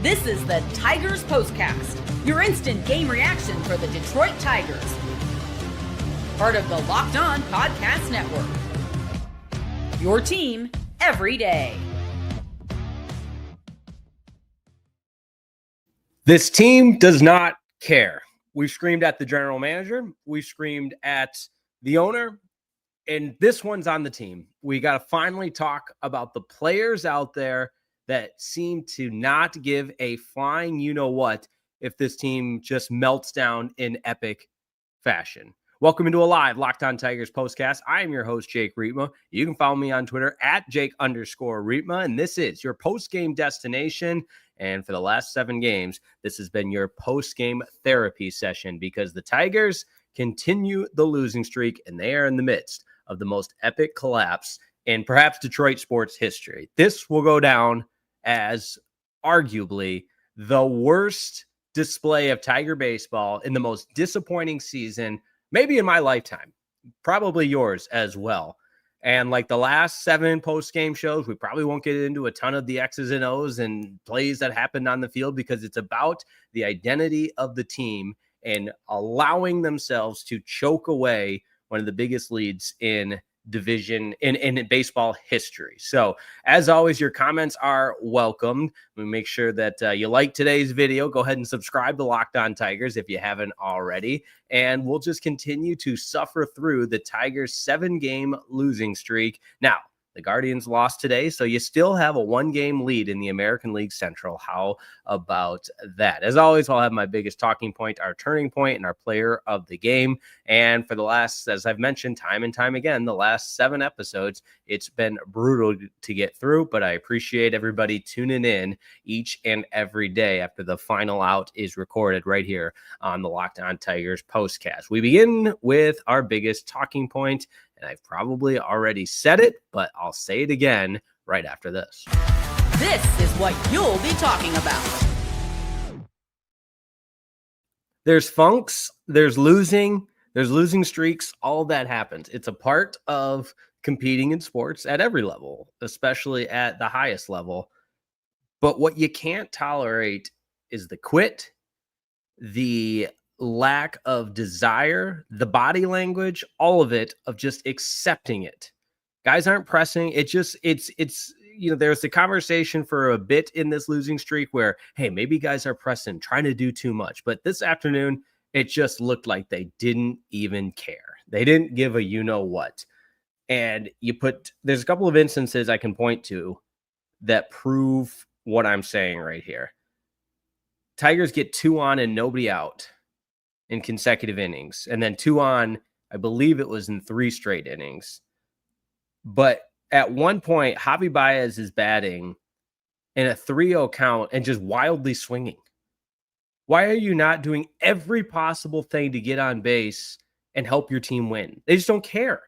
This is the Tigers Postcast, your instant game reaction for the Detroit Tigers. Part of the Locked On Podcast Network. Your team every day. This team does not care. We screamed at the general manager. We screamed at the owner. And this one's on the team. We got to finally talk about the players out there that seem to not give a flying you-know-what if this team just melts down in epic fashion. Welcome into a live Locked On Tigers postcast. I am your host, Jake Rietma. You can follow me on Twitter at Jake_Rietma, and this is your post-game destination. And for the last 7 games, this has been your post-game therapy session because the Tigers continue the losing streak, and they are in the midst of the most epic collapse in perhaps Detroit sports history. This will go down as arguably the worst display of Tiger baseball in the most disappointing season, maybe in my lifetime, probably yours as well. And like the last 7 post-game shows, we probably won't get into a ton of the X's and O's and plays that happened on the field because it's about the identity of the team and allowing themselves to choke away one of the biggest leads in division in baseball history. So as always, your comments are welcomed. We make sure that you like today's video. Go ahead and subscribe to Locked On Tigers if you haven't already. And we'll just continue to suffer through the Tigers' 7-game losing streak. Now, the Guardians lost today, so you still have a 1-game lead in the American League Central. How about that? As always, I'll have my biggest talking point, our turning point, and our player of the game. And for the last, as I've mentioned time and time again, the last 7 episodes, it's been brutal to get through, but I appreciate everybody tuning in each and every day after the final out is recorded right here on the Locked On Tigers postcast. We begin with our biggest talking point, and I've probably already said it, but I'll say it again right after this. This is what you'll be talking about. There's funks, there's losing streaks, all that happens. It's a part of competing in sports at every level, especially at the highest level. But what you can't tolerate is the quit, the lack of desire, the body language, all of it, of just accepting it. Guys aren't pressing. It's there's the conversation for a bit in this losing streak where, hey, maybe guys are pressing, trying to do too much. But this afternoon, it just looked like they didn't even care. They didn't give a you-know-what. And there's a couple of instances I can point to that prove what I'm saying right here. Tigers get 2 on and nobody out in consecutive innings. And then 2 on, I believe it was in 3 straight innings. But at one point, Javi Baez is batting in a 3-0 count and just wildly swinging. Why are you not doing every possible thing to get on base and help your team win? They just don't care.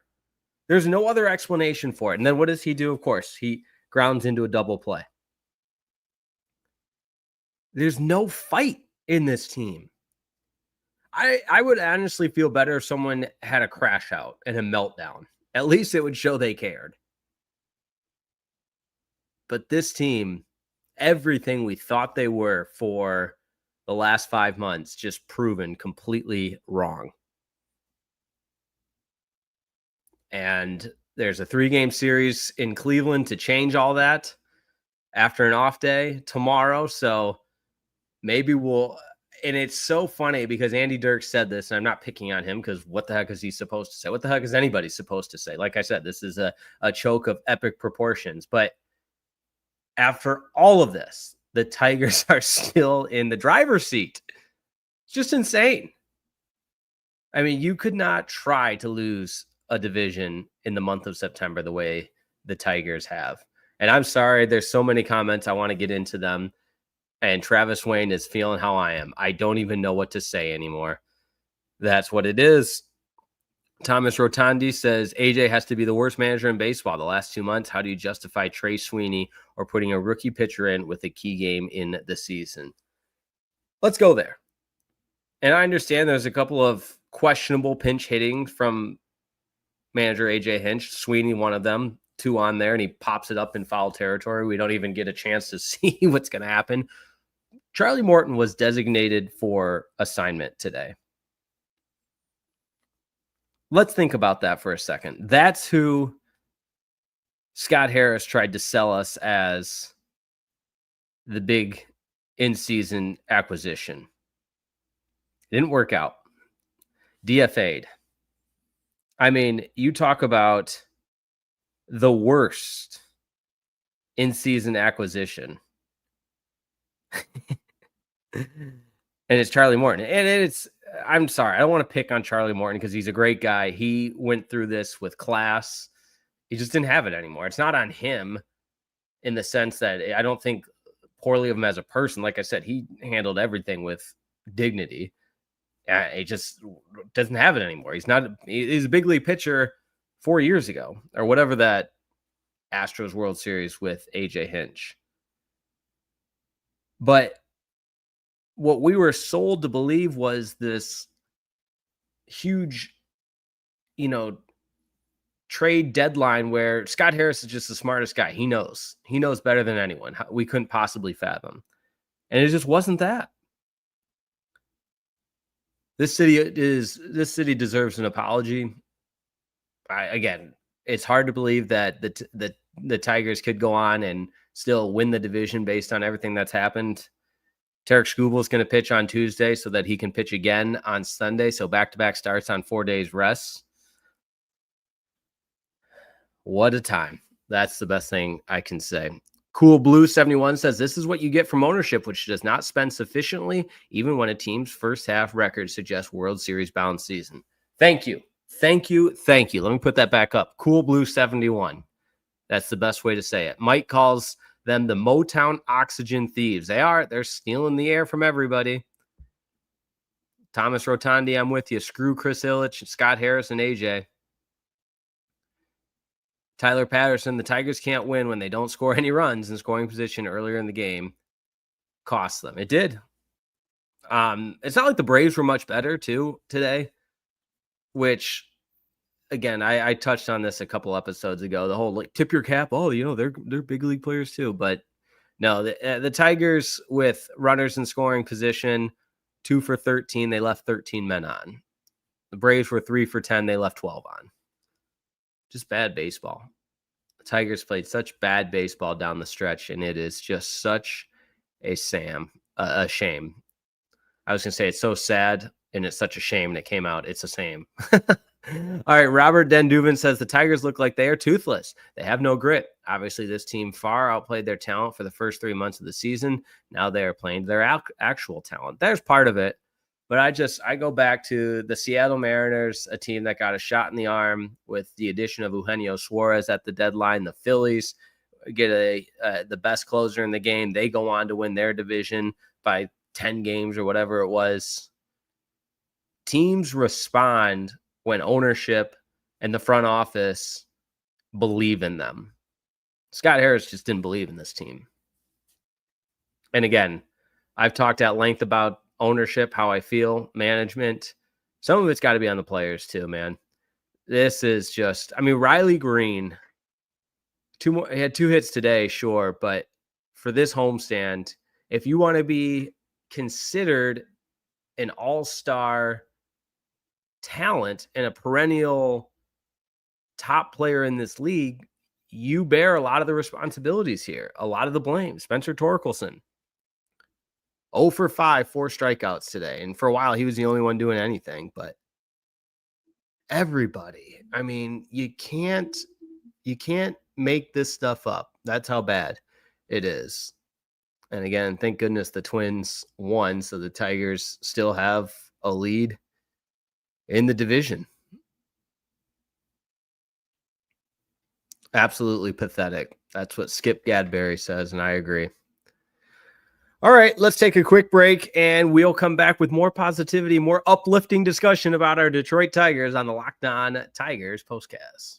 There's no other explanation for it. And then what does he do? Of course, he grounds into a double play. There's no fight in this team. I would honestly feel better if someone had a crash out and a meltdown. At least it would show they cared. But this team, everything we thought they were for the last 5 months, just proven completely wrong. And there's a 3-game series in Cleveland to change all that after an off day tomorrow. So maybe and it's so funny because Andy Dirks said this, and I'm not picking on him because what the heck is he supposed to say? What the heck is anybody supposed to say? Like I said, this is a choke of epic proportions. But after all of this, the Tigers are still in the driver's seat. It's just insane. I mean, you could not try to lose a division in the month of September the way the Tigers have. And I'm sorry, there's so many comments. I want to get into them. And Travis Wayne is feeling how I am. I don't even know what to say anymore. That's what it is. Thomas Rotondi says, AJ has to be the worst manager in baseball the last 2 months. How do you justify Trey Sweeney or putting a rookie pitcher in with a key game in the season? Let's go there. And I understand there's a couple of questionable pinch hitting from manager AJ Hinch. Sweeney, one of them, 2 on there, and he pops it up in foul territory. We don't even get a chance to see what's going to happen. Charlie Morton was designated for assignment today. Let's think about that for a second. That's who Scott Harris tried to sell us as the big in-season acquisition. Didn't work out. DFA'd. I mean, you talk about the worst in-season acquisition. And it's Charlie Morton. And I'm sorry, I don't want to pick on Charlie Morton because he's a great guy. He went through this with class. He just didn't have it anymore. It's not on him in the sense that I don't think poorly of him as a person. Like I said, he handled everything with dignity. He just doesn't have it anymore. He's a big league pitcher 4 years ago or whatever that Astros World Series with AJ Hinch. But what we were sold to believe was this huge, trade deadline where Scott Harris is just the smartest guy. He knows better than anyone. We couldn't possibly fathom. And it just wasn't that. This city deserves an apology. Again, it's hard to believe that the Tigers could go on and still win the division based on everything that's happened. Tarek Skubal is going to pitch on Tuesday so that he can pitch again on Sunday. So back-to-back starts on 4 days rest. What a time. That's the best thing I can say. Cool Blue 71 says, this is what you get from ownership, which does not spend sufficiently, even when a team's first half record suggests World Series bound season. Thank you. Thank you. Thank you. Let me put that back up. Cool Blue 71. That's the best way to say it. Mike calls them the Motown oxygen thieves. They are. They're stealing the air from everybody. Thomas Rotondi, I'm with you. Screw Chris Ilitch, Scott Harris, and AJ. Tyler Patterson, the Tigers can't win when they don't score any runs in scoring position earlier in the game. Cost them. It did. It's not like the Braves were much better, too, today, which, again, I touched on this a couple episodes ago. The whole, tip your cap. Oh, they're big league players, too. But, no, the Tigers with runners in scoring position, 2 for 13, they left 13 men on. The Braves were 3 for 10, they left 12 on. Just bad baseball. The Tigers played such bad baseball down the stretch, and it is just such a shame. I was going to say it's so sad, and it's such a shame, and it came out. It's a shame. All right, Robert Denduven says the Tigers look like they are toothless. They have no grit. Obviously, this team far outplayed their talent for the first 3 months of the season. Now they are playing their actual talent. There's part of it. But I go back to the Seattle Mariners, a team that got a shot in the arm with the addition of Eugenio Suarez at the deadline. The Phillies get the best closer in the game. They go on to win their division by 10 games or whatever it was. Teams respond when ownership and the front office believe in them. Scott Harris just didn't believe in this team. And again, I've talked at length about ownership, how I feel, management. Some of it's got to be on the players too, man. This is just, Riley Green, he had 2 hits today, sure, but for this homestand, if you want to be considered an all-star talent and a perennial top player in this league, you bear a lot of the responsibilities here, a lot of the blame. Spencer Torkelson, 0 for 5, 4 strikeouts today. And for a while, he was the only one doing anything. But everybody, you can't make this stuff up. That's how bad it is. And again, thank goodness the Twins won, so the Tigers still have a lead in the division. Absolutely pathetic. That's what Skip Gadberry says, and I agree. All right, let's take a quick break, and we'll come back with more positivity, more uplifting discussion about our Detroit Tigers on the Locked On Tigers postcast.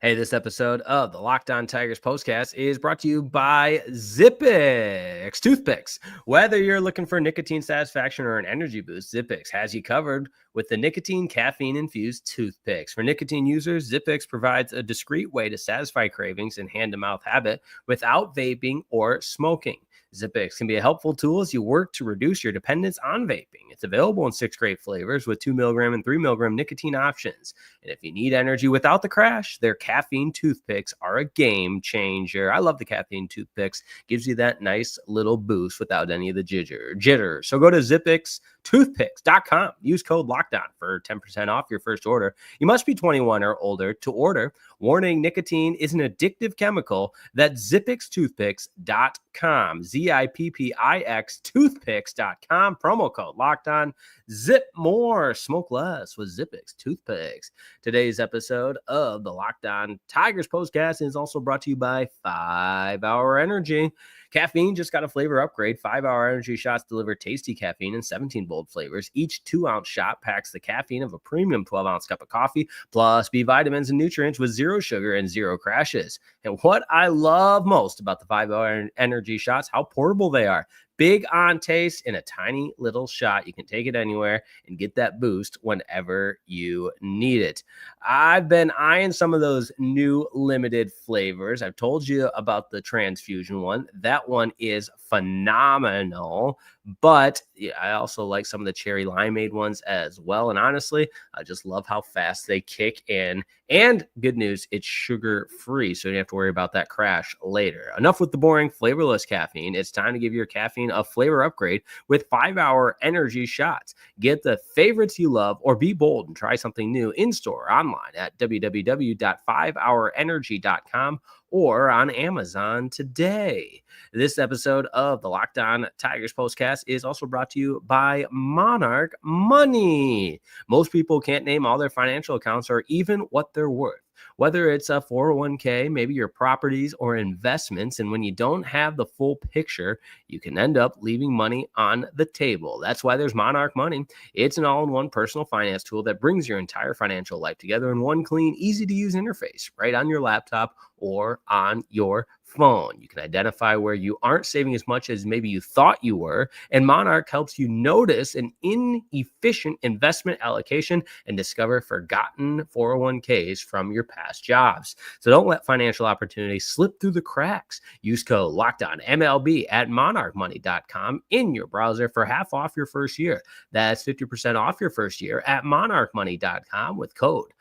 Hey, this episode of the Locked On Tigers Postcast is brought to you by Zippix Toothpicks. Whether you're looking for nicotine satisfaction or an energy boost, Zippix has you covered with the nicotine caffeine-infused toothpicks. For nicotine users, Zippix provides a discreet way to satisfy cravings and hand-to-mouth habit without vaping or smoking. Zippix can be a helpful tool as you work to reduce your dependence on vaping. It's available in 6 great flavors with 2 milligram and 3 milligram nicotine options. And if you need energy without the crash, their caffeine toothpicks are a game changer. I love the caffeine toothpicks. Gives you that nice little boost without any of the jitter. So go to zippixtoothpicks.com. Use code LOCKDOWN for 10% off your first order. You must be 21 or older to order. Warning, nicotine is an addictive chemical. That's zippixtoothpicks.com. ZIPPIX toothpicks.com. Promo code LOCKEDON. Zip more, smoke less with Zippix toothpicks. Today's episode of the Locked On Tigers Postcast is also brought to you by 5 Hour Energy. Caffeine just got a flavor upgrade. 5 Hour Energy shots deliver tasty caffeine in 17 bold flavors. Each 2-ounce shot packs the caffeine of a premium 12-ounce cup of coffee, plus B vitamins and nutrients with 0 sugar and 0 crashes. And what I love most about the 5 Hour Energy shots, how portable they are. Big on taste in a tiny little shot. You can take it anywhere and get that boost whenever you need it. I've been eyeing some of those new limited flavors. I've told you about the transfusion one. That one is phenomenal. But yeah, I also like some of the cherry limeade ones as well. And honestly, I just love how fast they kick in. And good news, it's sugar-free, so you don't have to worry about that crash later. Enough with the boring, flavorless caffeine. It's time to give your caffeine a flavor upgrade with 5 Hour Energy shots. Get the favorites you love or be bold and try something new in-store or online at www.5hourenergy.com or on Amazon today. This episode of the Locked On Tigers Postcast is also brought to you by Monarch Money. Most people can't name all their financial accounts or even what they're worth. Whether it's a 401k, maybe your properties or investments, and when you don't have the full picture, you can end up leaving money on the table. That's why there's Monarch Money. It's an all-in-one personal finance tool that brings your entire financial life together in one clean, easy-to-use interface right on your laptop or on your phone. You can identify where you aren't saving as much as maybe you thought you were, and Monarch helps you notice an inefficient investment allocation and discover forgotten 401ks from your past jobs. So don't let financial opportunities slip through the cracks. Use code LOCKEDONMLB at monarchmoney.com in your browser for half off your first year. That's 50% off your first year at monarchmoney.com with code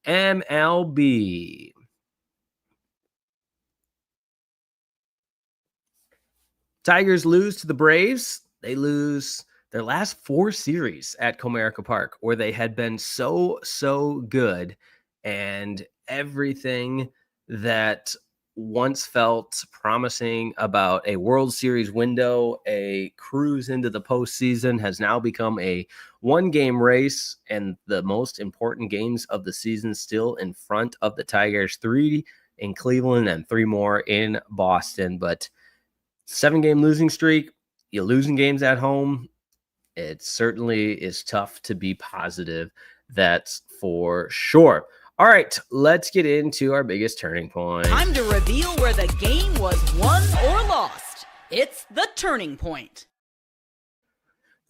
LOCKEDONMLB. Tigers lose to the Braves. They lose their last 4 series at Comerica Park, where they had been so good, and everything that once felt promising about a World Series window, a cruise into the postseason, has now become a 1-game race, and the most important games of the season still in front of the Tigers. 3 in Cleveland and 3 more in Boston, but 7-game losing streak, you're losing games at home. It certainly is tough to be positive. That's for sure. All right, let's get into our biggest turning point. Time to reveal where the game was won or lost. It's the turning point.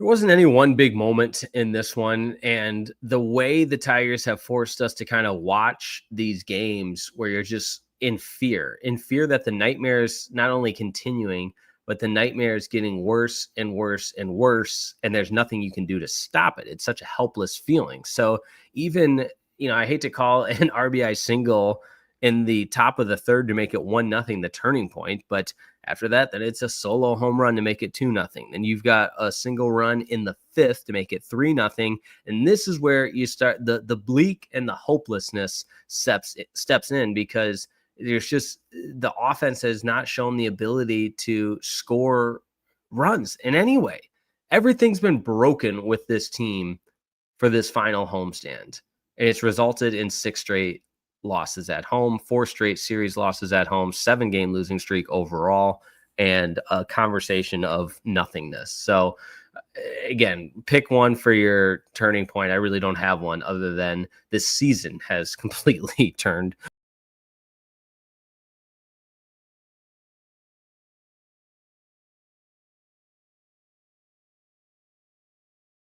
There wasn't any one big moment in this one, and the way the Tigers have forced us to kind of watch these games where you're just in fear that the nightmares not only continuing, but the nightmares getting worse and worse and worse, and there's nothing you can do to stop it. It's such a helpless feeling. So even, I hate to call an RBI single in the top of the third to make it 1-0 the turning point, but after that, then it's a solo home run to make it 2-0. Then you've got a single run in the 5th to make it 3-0. And this is where you start the bleak and the hopelessness steps in, because there's just, the offense has not shown the ability to score runs in any way. Everything's been broken with this team for this final homestand. And it's resulted in 6 straight losses at home, 4 straight series losses at home, 7-game losing streak overall, and a conversation of nothingness. So again, pick one for your turning point. I really don't have one other than this season has completely turned.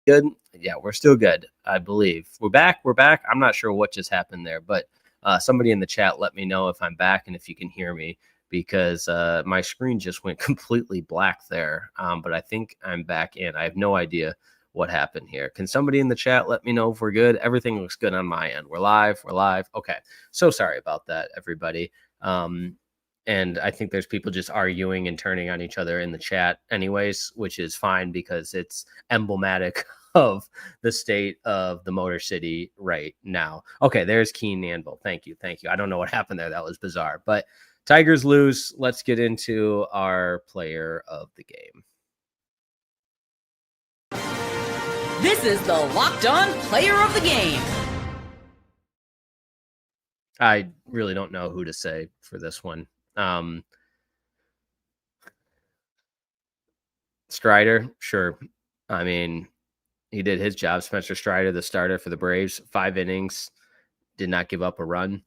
Good. Yeah, we're still good. I believe we're back. We're back. I'm not sure what just happened there, but somebody in the chat, let me know if I'm back and if you can hear me, because my screen just went completely black there. But I think I'm back in. I have no idea what happened here. Can somebody in the chat let me know if we're good? Everything looks good on my end. We're live. We're live. Okay. So sorry about that, everybody. And I think there's people just arguing and turning on each other in the chat anyways, which is fine because it's emblematic of the state of the Motor City right now. Okay, there's Keen Anvil. Thank you. Thank you. I don't know what happened there. That was bizarre. But Tigers lose. Let's get into our player of the game. This is the Locked On Player of the Game. I really don't know who to say for this one. Strider, sure. I mean, he did his job. Spencer Strider, the starter for the Braves, 5 innings, did not give up a run.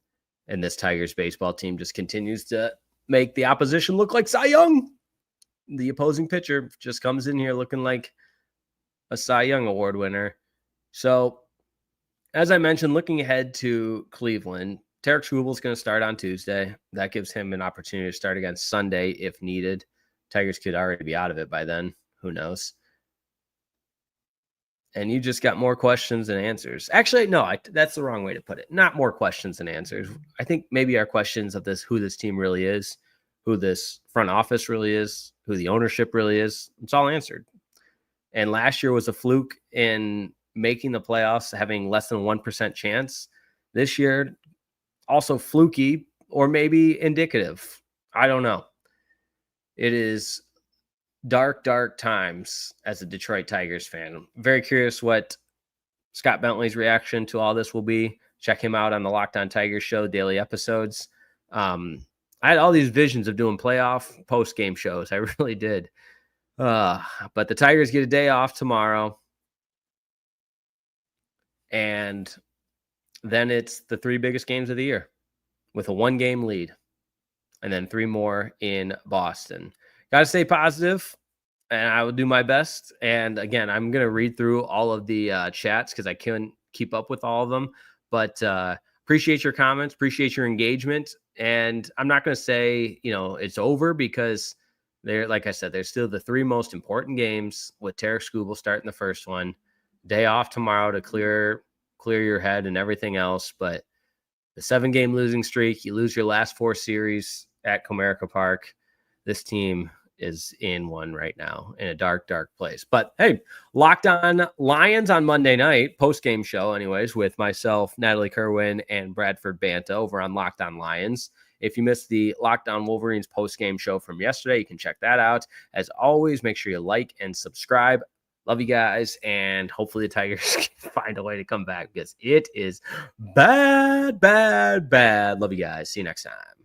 And this Tigers baseball team just continues to make the opposition look like Cy Young. The opposing pitcher just comes in here looking like a Cy Young Award winner. So, as I mentioned, looking ahead to Cleveland, Tarek Schubel is going to start on Tuesday. That gives him an opportunity to start again Sunday if needed. Tigers could already be out of it by then. Who knows? And you just got more questions than answers. Actually, no, that's the wrong way to put it. Not more questions than answers. I think maybe our questions of this, who this team really is, who this front office really is, who the ownership really is, it's all answered. And last year was a fluke in making the playoffs, having less than 1% chance. This year, also fluky or maybe indicative. I don't know. It is dark, dark times as a Detroit Tigers fan. I'm very curious what Scott Bentley's reaction to all this will be. Check him out on the Locked On Tigers show, daily episodes. I had all these visions of doing playoff post-game shows. I really did. But the Tigers get a day off tomorrow. And then it's the 3 biggest games of the year with a 1-game lead. And then 3 more in Boston. Got to stay positive, and I will do my best. And again, I'm going to read through all of the chats because I couldn't keep up with all of them. But appreciate your comments, appreciate your engagement. And I'm not going to say, it's over because like I said, there's still the 3 most important games with Tarek Schubel starting the first one. Day off tomorrow to clear your head and everything else. But the 7-game losing streak, you lose your last 4 series at Comerica Park. This team is in one right now in a dark, dark place. But hey, Locked On Lions on Monday night, post-game show anyways, with myself, Natalie Kerwin, and Bradford Banta over on Locked On Lions. If you missed the Locked On Wolverines post-game show from yesterday, you can check that out. As always, make sure you like and subscribe. Love you guys, and hopefully the Tigers can find a way to come back because it is bad, bad, bad. Love you guys. See you next time.